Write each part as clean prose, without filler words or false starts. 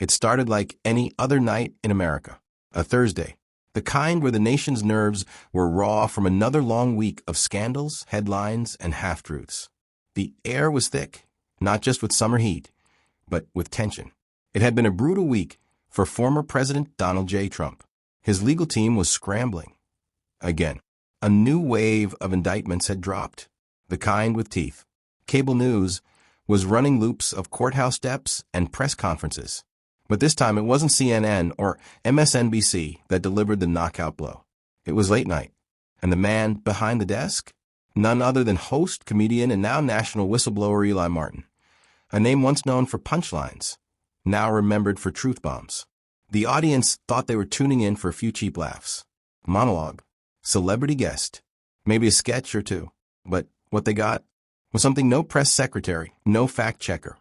It started like any other night in America, a Thursday, the kind where the nation's nerves were raw from another long week of scandals, headlines, and half-truths. The air was thick, not just with summer heat, but with tension. It had been a brutal week for former President Donald J. Trump. His legal team was scrambling. Again, a new wave of indictments had dropped, the kind with teeth. Cable news was running loops of courthouse steps and press conferences. But this time it wasn't CNN or MSNBC that delivered the knockout blow. It was late night. And the man behind the desk? None other than host, comedian, and now national whistleblower Eli Martin. A name once known for punchlines, now remembered for truth bombs. The audience thought they were tuning in for a few cheap laughs. Monologue. Celebrity guest. Maybe a sketch or two. But what they got was something no press secretary, no fact checker,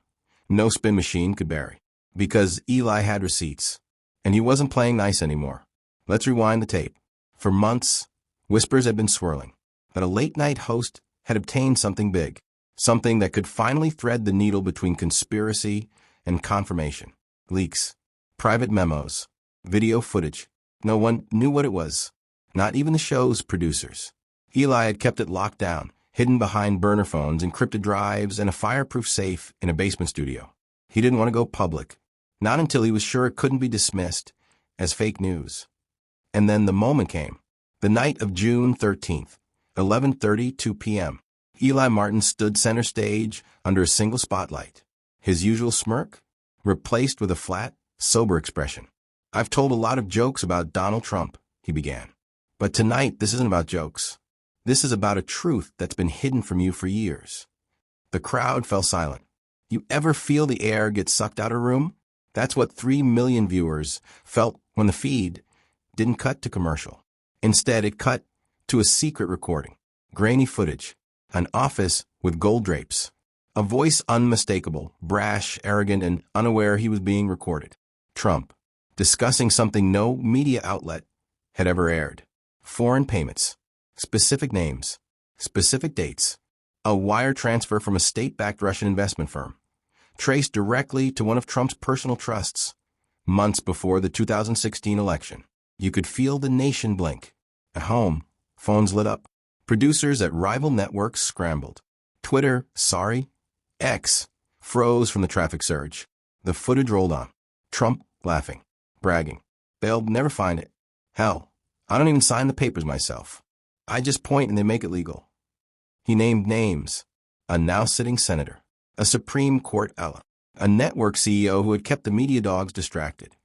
no spin machine could bury. Because Eli had receipts. And he wasn't playing nice anymore. Let's rewind the tape. For months, whispers had been swirling that a late-night host had obtained something big, something that could finally thread the needle between conspiracy and confirmation. Leaks, private memos, video footage. No one knew what it was, not even the show's producers. Eli had kept it locked down, hidden behind burner phones, encrypted drives, and a fireproof safe in a basement studio. He didn't want to go public, not until he was sure it couldn't be dismissed as fake news. And then the moment came, the night of June 13th, 11:32 p.m. Eli Martin stood center stage under a single spotlight, his usual smirk replaced with a flat, sober expression. "I've told a lot of jokes about Donald Trump," he began. "But tonight, this isn't about jokes. This is about a truth that's been hidden from you for years." The crowd fell silent. You ever feel the air get sucked out of a room? That's what 3 million viewers felt when the feed didn't cut to commercial. Instead, it cut to a secret recording, grainy footage, an office with gold drapes, a voice unmistakable, brash, arrogant, and unaware he was being recorded. Trump, discussing something no media outlet had ever aired. Foreign payments, specific names, specific dates, a wire transfer from a state-backed Russian investment firm, traced directly to one of Trump's personal trusts, months before the 2016 election. You could feel the nation blink. At home, phones lit up. Producers at rival networks scrambled. Twitter, sorry, X, froze from the traffic surge. The footage rolled on. Trump laughing, bragging. "They'll never find it. Hell, I don't even sign the papers myself. I just point and they make it legal." He named names. A now-sitting senator, a Supreme Court ally, a network CEO who had kept the media dogs distracted.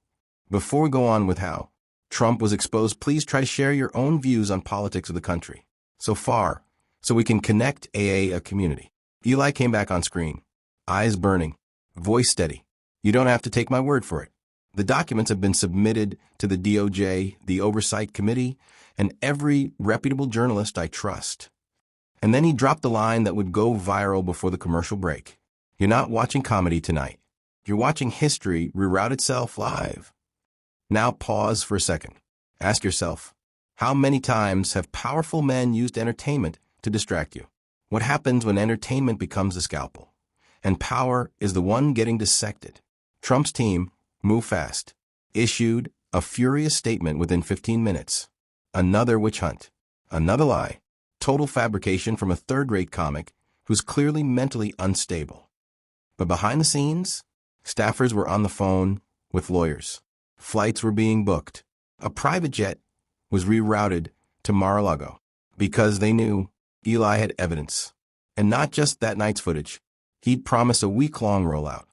Before we go on with how Trump was exposed, please try to share your own views on politics of the country. So far, so we can connect a community. Eli came back on screen, eyes burning, voice steady. "You don't have to take my word for it. The documents have been submitted to the DOJ, the Oversight Committee, and every reputable journalist I trust." And then he dropped the line that would go viral before the commercial break. "You're not watching comedy tonight. You're watching history reroute itself live." Now pause for a second. Ask yourself, how many times have powerful men used entertainment to distract you? What happens when entertainment becomes the scalpel, and power is the one getting dissected? Trump's team moved fast, issued a furious statement within 15 minutes. Another witch hunt, another lie, total fabrication from a third-rate comic who's clearly mentally unstable. But behind the scenes, staffers were on the phone with lawyers. Flights were being booked. A private jet was rerouted to Mar-a-Lago because they knew Eli had evidence. And not just that night's footage. He'd promised a week-long rollout.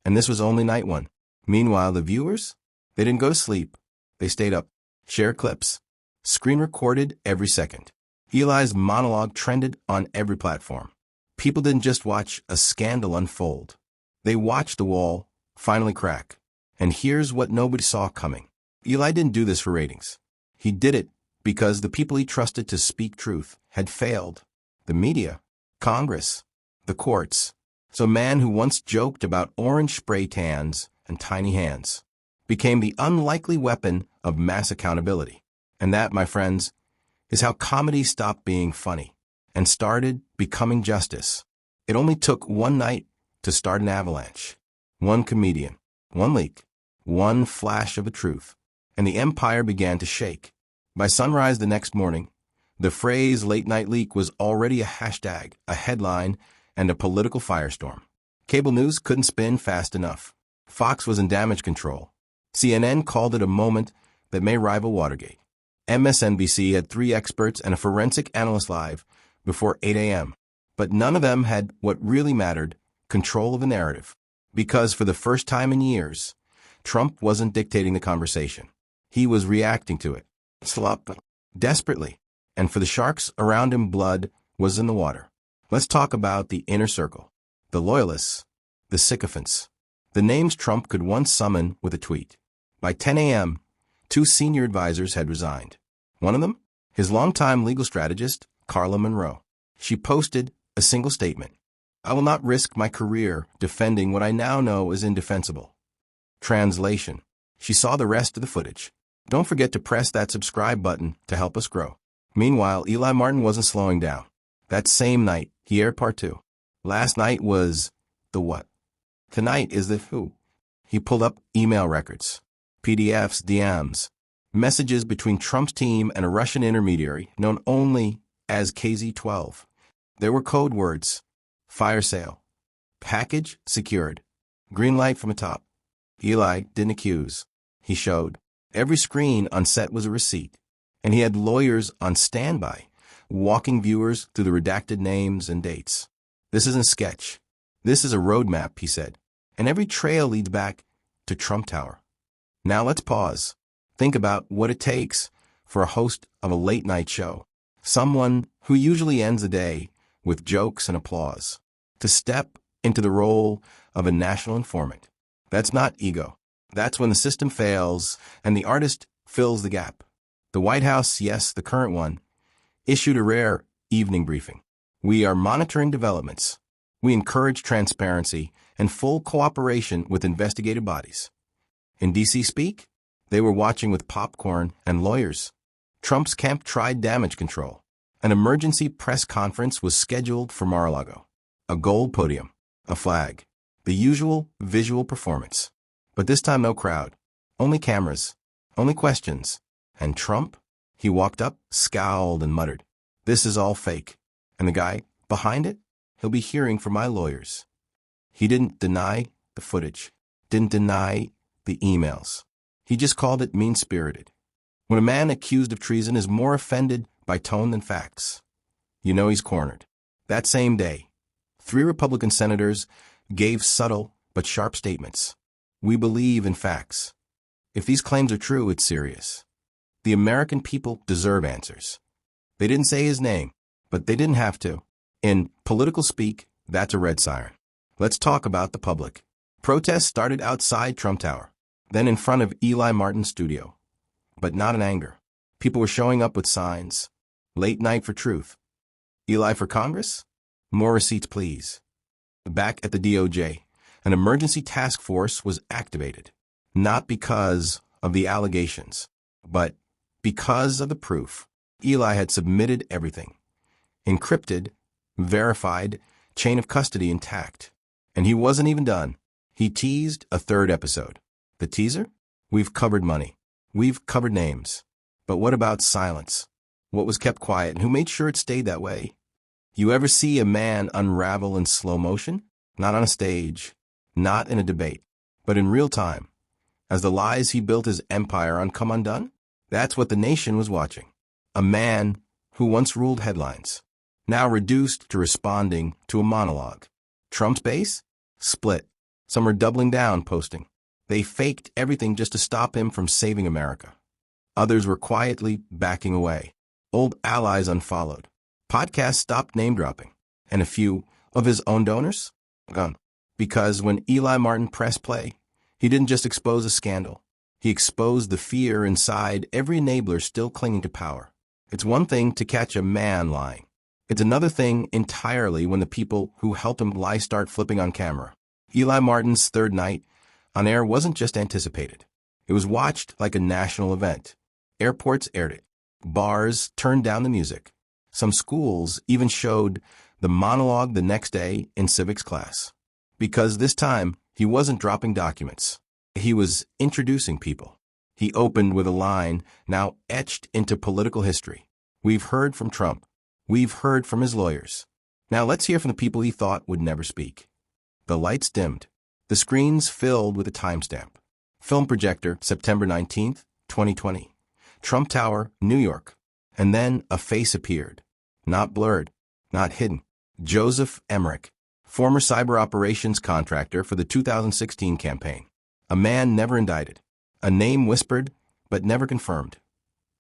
And this was only night one. Meanwhile, the viewers, they didn't go to sleep. They stayed up, shared clips, screen recorded every second. Eli's monologue trended on every platform. People didn't just watch a scandal unfold. They watched the wall finally crack. And here's what nobody saw coming. Eli didn't do this for ratings. He did it because the people he trusted to speak truth had failed. The media, Congress, the courts. So a man who once joked about orange spray tans and tiny hands became the unlikely weapon of mass accountability. And that, my friends, is how comedy stopped being funny and started becoming justice. It only took one night to start an avalanche. One comedian, one leak, One flash of a truth, and the empire began to shake. By sunrise the next morning, the phrase late-night leak was already a hashtag, a headline, and a political firestorm. Cable news couldn't spin fast enough. Fox was in damage control. CNN called it a moment that may rival Watergate. MSNBC had 3 experts and a forensic analyst live before 8 a.m. But none of them had what really mattered, control of the narrative. Because for the first time in years, Trump wasn't dictating the conversation. He was reacting to it. Desperately. And for the sharks around him, blood was in the water. Let's talk about the inner circle. The loyalists. The sycophants. The names Trump could once summon with a tweet. By 10 a.m., 2 senior advisors had resigned. One of them, his longtime legal strategist, Carla Monroe. She posted a single statement. I will not risk my career defending what I now know is indefensible. Translation. She saw the rest of the footage. Don't forget to press that subscribe button to help us grow. Meanwhile, Eli Martin wasn't slowing down. That same night, he aired part 2. Last night was the what. Tonight is the who. He pulled up email records, PDFs, DMs, messages between Trump's team and a Russian intermediary known only as KZ-12. There were code words: fire sale, package secured, green light from the top. Eli didn't accuse. He showed. Every screen on set was a receipt, and he had lawyers on standby, walking viewers through the redacted names and dates. This isn't a sketch. This is a roadmap, he said, and every trail leads back to Trump Tower. Now let's pause. Think about what it takes for a host of a late-night show, someone who usually ends the day with jokes and applause, to step into the role of a national informant. That's not ego. That's when the system fails and the artist fills the gap. The White House, yes, the current one, issued a rare evening briefing. We are monitoring developments. We encourage transparency and full cooperation with investigative bodies. In D.C. speak, they were watching with popcorn and lawyers. Trump's camp tried damage control. An emergency press conference was scheduled for Mar-a-Lago. A gold podium, a flag, the usual visual performance. But this time no crowd, only cameras, only questions. And Trump? He walked up, scowled, and muttered, "This is all fake. And the guy behind it? He'll be hearing from my lawyers." He didn't deny the footage, didn't deny the emails. He just called it mean-spirited. When a man accused of treason is more offended by tone than facts, you know he's cornered. That same day, 3 Republican senators gave subtle but sharp statements. We believe in facts. If these claims are true, it's serious. The American people deserve answers. They didn't say his name, but they didn't have to. In political speak, that's a red siren. Let's talk about the public. Protests started outside Trump Tower, then in front of Eli Martin's studio. But not in anger. People were showing up with signs. Late night for truth. Eli for Congress? More receipts, please. Back at the DOJ, an emergency task force was activated. Not because of the allegations, but because of the proof. Eli had submitted everything. Encrypted, verified, chain of custody intact. And he wasn't even done. He teased a 3rd episode. The teaser? We've covered money. We've covered names. But what about silence? What was kept quiet and who made sure it stayed that way? You ever see a man unravel in slow motion? Not on a stage, not in a debate, but in real time. As the lies he built his empire on come undone? That's what the nation was watching. A man who once ruled headlines, now reduced to responding to a monologue. Trump's base? Split. Some were doubling down, posting. They faked everything just to stop him from saving America. Others were quietly backing away. Old allies unfollowed. Podcasts stopped name-dropping. And a few of his own donors? Gone. Because when Eli Martin pressed play, he didn't just expose a scandal. He exposed the fear inside every enabler still clinging to power. It's one thing to catch a man lying. It's another thing entirely when the people who helped him lie start flipping on camera. Eli Martin's 3rd night on air wasn't just anticipated. It was watched like a national event. Airports aired it. Bars turned down the music. Some schools even showed the monologue the next day in civics class. Because this time, he wasn't dropping documents. He was introducing people. He opened with a line now etched into political history. We've heard from Trump. We've heard from his lawyers. Now let's hear from the people he thought would never speak. The lights dimmed. The screens filled with a timestamp. Film projector, September 19th, 2020. Trump Tower, New York. And then a face appeared. Not blurred, not hidden. Joseph Emmerich, former cyber operations contractor for the 2016 campaign. A man never indicted. A name whispered, but never confirmed.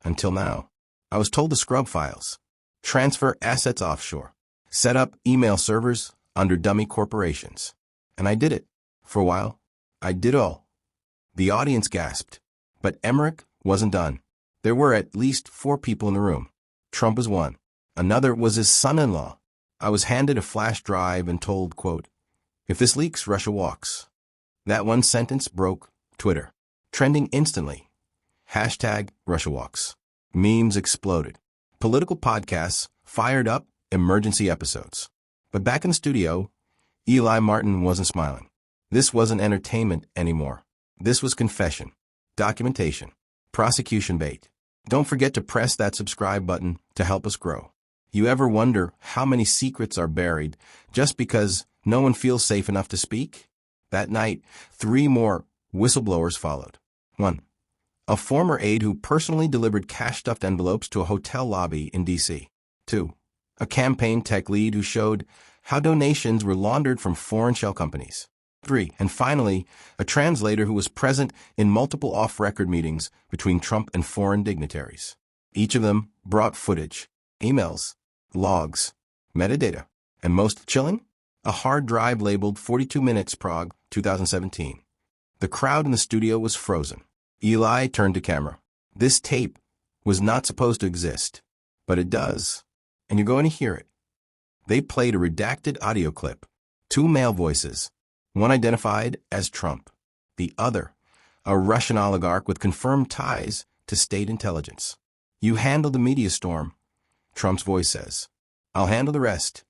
Until now. I was told to scrub files, transfer assets offshore, set up email servers under dummy corporations. And I did it. For a while, I did all. The audience gasped. But Emmerich wasn't done. There were at least 4 people in the room. Trump was one. Another was his son-in-law. I was handed a flash drive and told, quote, "If this leaks, Russia walks." That one sentence broke Twitter, trending instantly. Hashtag Russia walks. Memes exploded. Political podcasts fired up emergency episodes. But back in the studio, Eli Martin wasn't smiling. This wasn't entertainment anymore. This was confession, documentation, prosecution bait. Don't forget to press that subscribe button to help us grow. You ever wonder how many secrets are buried just because no one feels safe enough to speak? That night, 3 more whistleblowers followed. 1. A former aide who personally delivered cash-stuffed envelopes to a hotel lobby in D.C. 2. A campaign tech lead who showed how donations were laundered from foreign shell companies. 3. And finally, a translator who was present in multiple off-record meetings between Trump and foreign dignitaries. Each of them brought footage, emails, logs, metadata, and most chilling, a hard drive labeled 42 minutes Prague 2017. The crowd in the studio was frozen. Eli turned to camera. This tape was not supposed to exist, but it does, and you're going to hear it. They played a redacted audio clip, 2 male voices, one identified as Trump, the other, a Russian oligarch with confirmed ties to state intelligence. "You handle the media storm," Trump's voice says. "I'll handle the rest."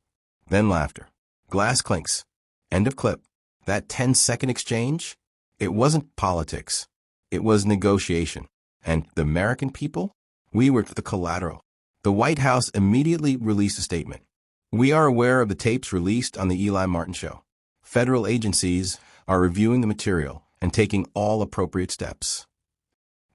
Then laughter. Glass clinks. End of clip. That 10-second exchange? It wasn't politics. It was negotiation. And the American people? We were the collateral. The White House immediately released a statement. "We are aware of the tapes released on the Eli Martin Show. Federal agencies are reviewing the material and taking all appropriate steps."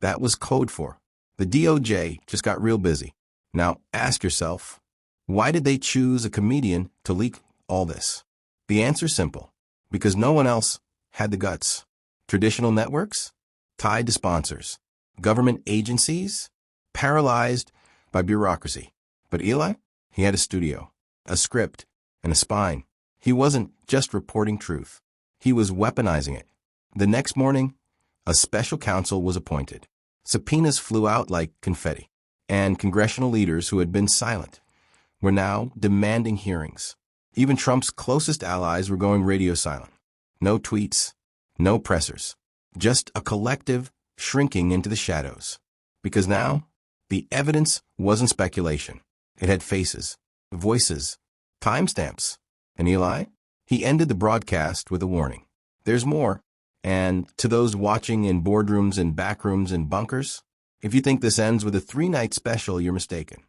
That was code for the DOJ just got real busy. Now ask yourself, why did they choose a comedian to leak all this? The answer's simple. Because no one else had the guts. Traditional networks? Tied to sponsors. Government agencies? Paralyzed by bureaucracy. But Eli? He had a studio, a script, and a spine. He wasn't just reporting truth. He was weaponizing it. The next morning, a special counsel was appointed. Subpoenas flew out like confetti, and congressional leaders who had been silent were now demanding hearings. Even Trump's closest allies were going radio silent. No tweets, no pressers, just a collective shrinking into the shadows. Because now, the evidence wasn't speculation. It had faces, voices, timestamps. And Eli? He ended the broadcast with a warning. There's more. And to those watching in boardrooms and backrooms and bunkers, if you think this ends with a 3-night special, you're mistaken.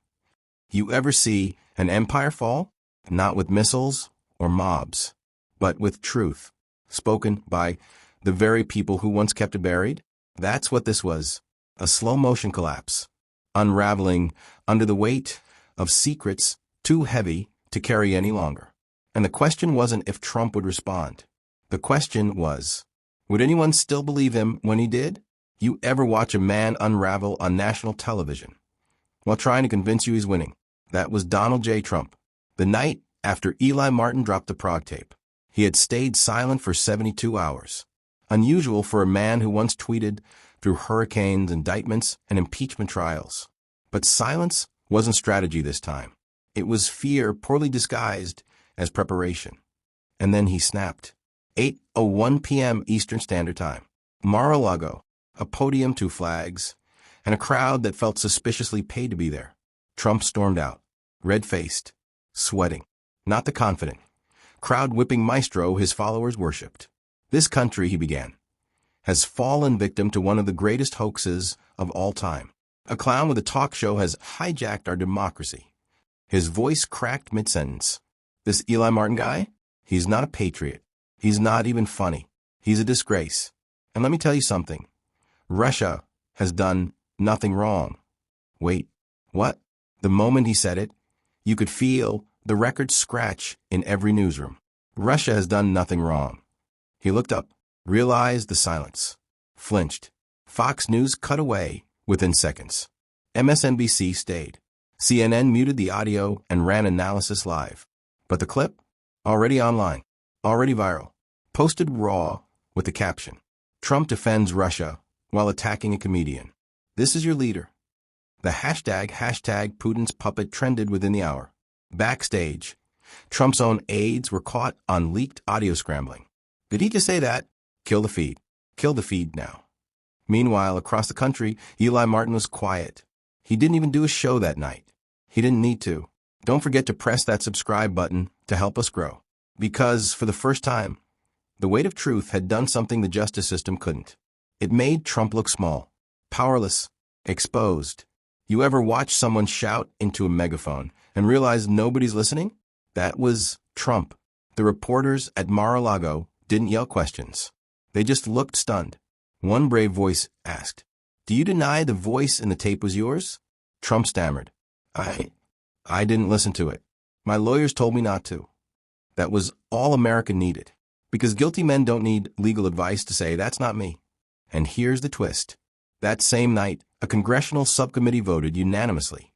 You ever see an empire fall? Not with missiles or mobs, but with truth, spoken by the very people who once kept it buried? That's what this was, a slow-motion collapse, unraveling under the weight of secrets too heavy to carry any longer. And the question wasn't if Trump would respond. The question was, would anyone still believe him when he did? You ever watch a man unravel on national television while trying to convince you he's winning? That was Donald J. Trump. The night after Eli Martin dropped the Prague tape, he had stayed silent for 72 hours. Unusual for a man who once tweeted through hurricanes, indictments, and impeachment trials. But silence wasn't strategy this time. It was fear poorly disguised as preparation. And then he snapped. 8:01 p.m. Eastern Standard Time. Mar-a-Lago, a podium, 2 flags, and a crowd that felt suspiciously paid to be there. Trump stormed out, red-faced, sweating. Not the confident, crowd-whipping maestro his followers worshipped. This country, he began, has fallen victim to one of the greatest hoaxes of all time. A clown with a talk show has hijacked our democracy. His voice cracked mid-sentence. This Eli Martin guy? He's not a patriot. He's not even funny. He's a disgrace. And let me tell you something. Russia has done nothing wrong. Wait, what? The moment he said it, you could feel the record scratch in every newsroom. Russia has done nothing wrong. He looked up, realized the silence, flinched. Fox News cut away within seconds. MSNBC stayed. CNN muted the audio and ran analysis live. But the clip? Already online, already viral, posted raw with the caption, "Trump defends Russia while attacking a comedian. This is your leader." The hashtag Putin's puppet trended within the hour. Backstage, Trump's own aides were caught on leaked audio scrambling. Did he just say that? Kill the feed. Kill the feed now. Meanwhile, across the country, Eli Martin was quiet. He didn't even do a show that night. He didn't need to. Don't forget to press that subscribe button to help us grow. Because, for the first time, the weight of truth had done something the justice system couldn't. It made Trump look small, powerless, exposed. You ever watch someone shout into a megaphone and realize nobody's listening? That was Trump. The reporters at Mar-a-Lago didn't yell questions. They just looked stunned. One brave voice asked, "Do you deny the voice in the tape was yours?" Trump stammered, I didn't listen to it. My lawyers told me not to." That was all America needed. Because guilty men don't need legal advice to say, "That's not me." And here's the twist. That same night, a congressional subcommittee voted unanimously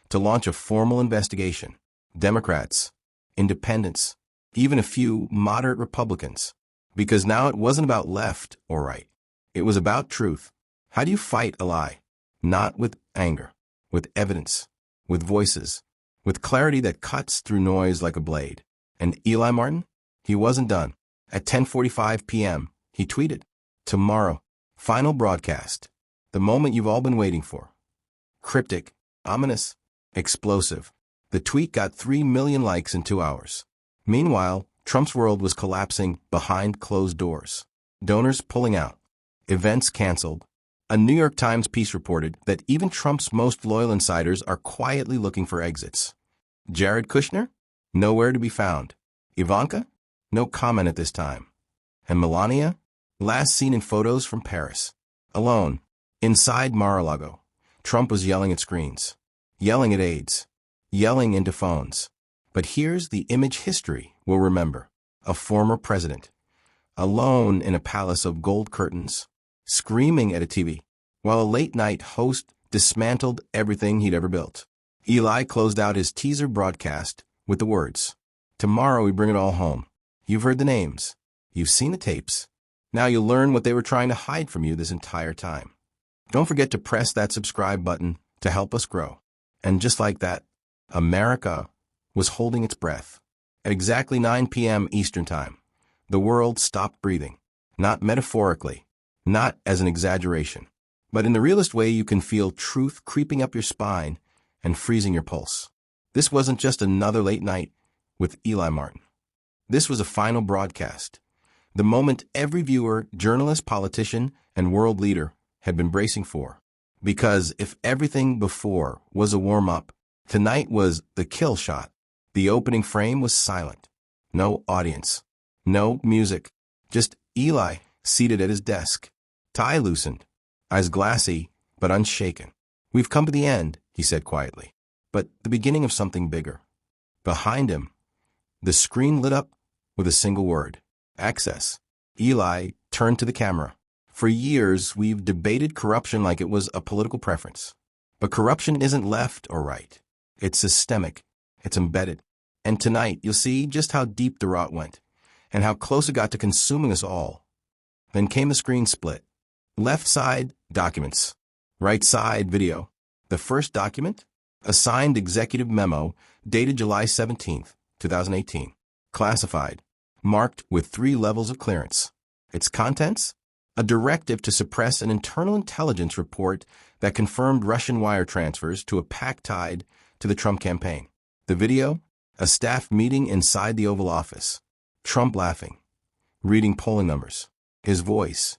to launch a formal investigation. Democrats, independents, even a few moderate Republicans. Because now it wasn't about left or right. It was about truth. How do you fight a lie? Not with anger, with evidence, with voices, with clarity that cuts through noise like a blade. And Eli Martin? He wasn't done. At 10:45 p.m., he tweeted, "Tomorrow, final broadcast. The moment you've all been waiting for." Cryptic, ominous, explosive. The tweet got 3 million likes in 2 hours. Meanwhile, Trump's world was collapsing behind closed doors. Donors pulling out. Events canceled. A New York Times piece reported that even Trump's most loyal insiders are quietly looking for exits. Jared Kushner? Nowhere to be found. Ivanka? No comment at this time. And Melania? Last seen in photos from Paris. Alone. Inside Mar-a-Lago. Trump was yelling at screens. Yelling at aides. Yelling into phones. But here's the image history will remember. A former president. Alone in a palace of gold curtains. Screaming at a TV, while a late-night host dismantled everything he'd ever built. Eli closed out his teaser broadcast with the words, "Tomorrow we bring it all home. You've heard the names. You've seen the tapes. Now you'll learn what they were trying to hide from you this entire time." Don't forget to press that subscribe button to help us grow. And just like that, America was holding its breath. At exactly 9 p.m. Eastern Time, the world stopped breathing. Not metaphorically, not as an exaggeration, but in the realest way you can feel truth creeping up your spine and freezing your pulse. This wasn't just another late night with Eli Martin. This was a final broadcast. The moment every viewer, journalist, politician, and world leader had been bracing for. Because if everything before was a warm-up, tonight was the kill shot. The opening frame was silent. No audience. No music. Just Eli seated at his desk. Tie loosened. Eyes glassy, but unshaken. "We've come to the end," he said quietly. But the beginning of something bigger. Behind him, the screen lit up with a single word. Access. Eli turned to the camera. For years, we've debated corruption like it was a political preference. But corruption isn't left or right. It's systemic. It's embedded. And tonight, you'll see just how deep the rot went, and how close it got to consuming us all. Then came the screen split. Left side, documents. Right side, video. The first document? A signed executive memo dated July 17th, 2018. Classified. Marked with 3 levels of clearance. Its contents? A directive to suppress an internal intelligence report that confirmed Russian wire transfers to a PAC tied to the Trump campaign. The video? A staff meeting inside the Oval Office. Trump laughing. Reading polling numbers. His voice